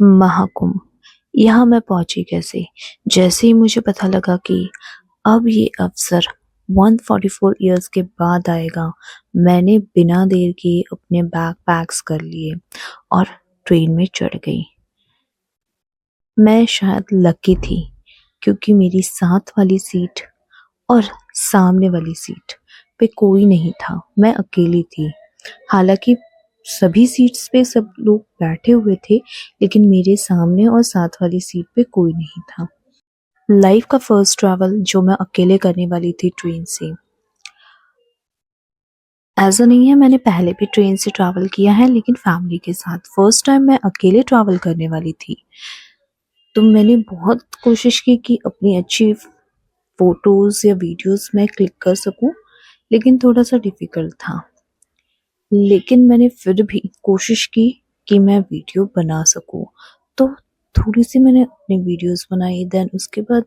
महाकुंभ, यहाँ मैं पहुंची कैसे? जैसे ही मुझे पता लगा कि अब ये अवसर 144 ईयर्स के बाद आएगा, मैंने बिना देर किए अपने बैग पैक्स कर लिए और ट्रेन में चढ़ गई। मैं शायद लकी थी क्योंकि मेरी साथ वाली सीट और सामने वाली सीट पे कोई नहीं था, मैं अकेली थी। हालांकि सभी सीट्स पे सब लोग बैठे हुए थे, लेकिन मेरे सामने और साथ वाली सीट पे कोई नहीं था। लाइफ का फर्स्ट ट्रैवल जो मैं अकेले करने वाली थी ट्रेन से। ऐसा नहीं है, मैंने पहले भी ट्रेन से ट्रैवल किया है, लेकिन फैमिली के साथ। फर्स्ट टाइम मैं अकेले ट्रैवल करने वाली थी। तो मैंने बहुत कोशिश की कि अपनी अच्छी फोटोज या वीडियोस में क्लिक कर सकूं, लेकिन थोड़ा सा डिफिकल्ट था। लेकिन मैंने फिर भी कोशिश की कि मैं वीडियो बना सकूं। तो थोड़ी सी मैंने अपनी वीडियोस बनाई। देन उसके बाद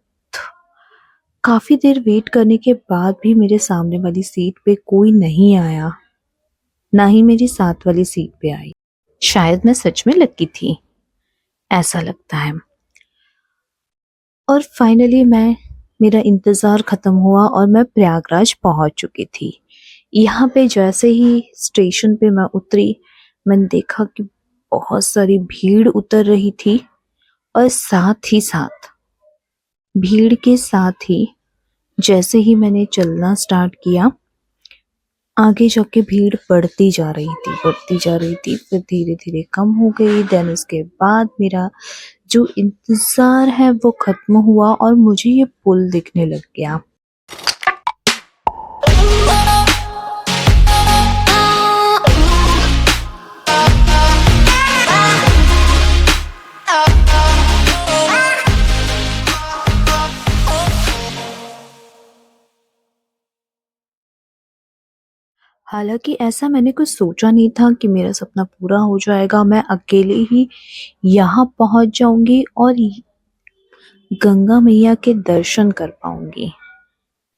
काफी देर वेट करने के बाद भी मेरे सामने वाली सीट पे कोई नहीं आया, ना ही मेरी साथ वाली सीट पे आई। शायद मैं सच में लकी थी, ऐसा लगता है। और फाइनली मेरा इंतजार खत्म हुआ और मैं प्रयागराज पहुंच चुकी थी। यहाँ पे जैसे ही स्टेशन पे मैं उतरी, मैंने देखा कि बहुत सारी भीड़ उतर रही थी और साथ ही साथ भीड़ के साथ ही जैसे ही मैंने चलना स्टार्ट किया, आगे जाके भीड़ बढ़ती जा रही थी, फिर धीरे धीरे कम हो गई। देन उसके बाद मेरा जो इंतजार है वो खत्म हुआ और मुझे ये पुल दिखने लग गया। हालांकि ऐसा मैंने कुछ सोचा नहीं था कि मेरा सपना पूरा हो जाएगा, मैं अकेले ही यहाँ पहुंच जाऊंगी और गंगा मैया के दर्शन कर पाऊंगी।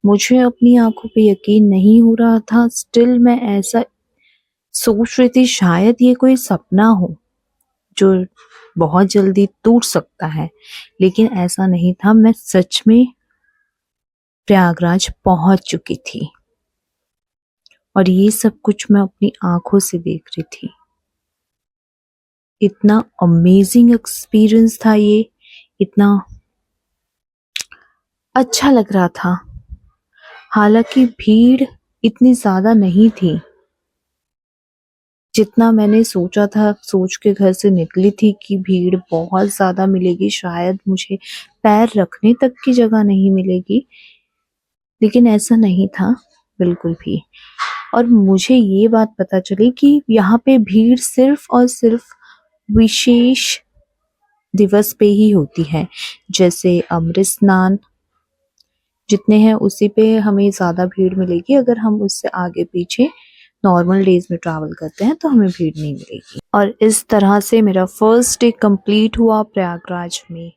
मुझे अपनी आंखों पे यकीन नहीं हो रहा था। स्टिल मैं ऐसा सोच रही थी शायद ये कोई सपना हो जो बहुत जल्दी टूट सकता है, लेकिन ऐसा नहीं था। मैं सच में प्रयागराज पहुंच चुकी थी और ये सब कुछ मैं अपनी आंखों से देख रही थी। इतना अमेजिंग एक्सपीरियंस था ये, इतना अच्छा लग रहा था। हालांकि भीड़ इतनी ज्यादा नहीं थी जितना मैंने सोचा था। सोच के घर से निकली थी कि भीड़ बहुत ज्यादा मिलेगी, शायद मुझे पैर रखने तक की जगह नहीं मिलेगी, लेकिन ऐसा नहीं था बिल्कुल भी। और मुझे ये बात पता चली कि यहाँ पे भीड़ सिर्फ और सिर्फ विशेष दिवस पे ही होती है, जैसे अमृत स्नान जितने हैं उसी पे हमें ज्यादा भीड़ मिलेगी। अगर हम उससे आगे पीछे नॉर्मल डेज में ट्रैवल करते हैं तो हमें भीड़ नहीं मिलेगी। और इस तरह से मेरा फर्स्ट डे कंप्लीट हुआ प्रयागराज में।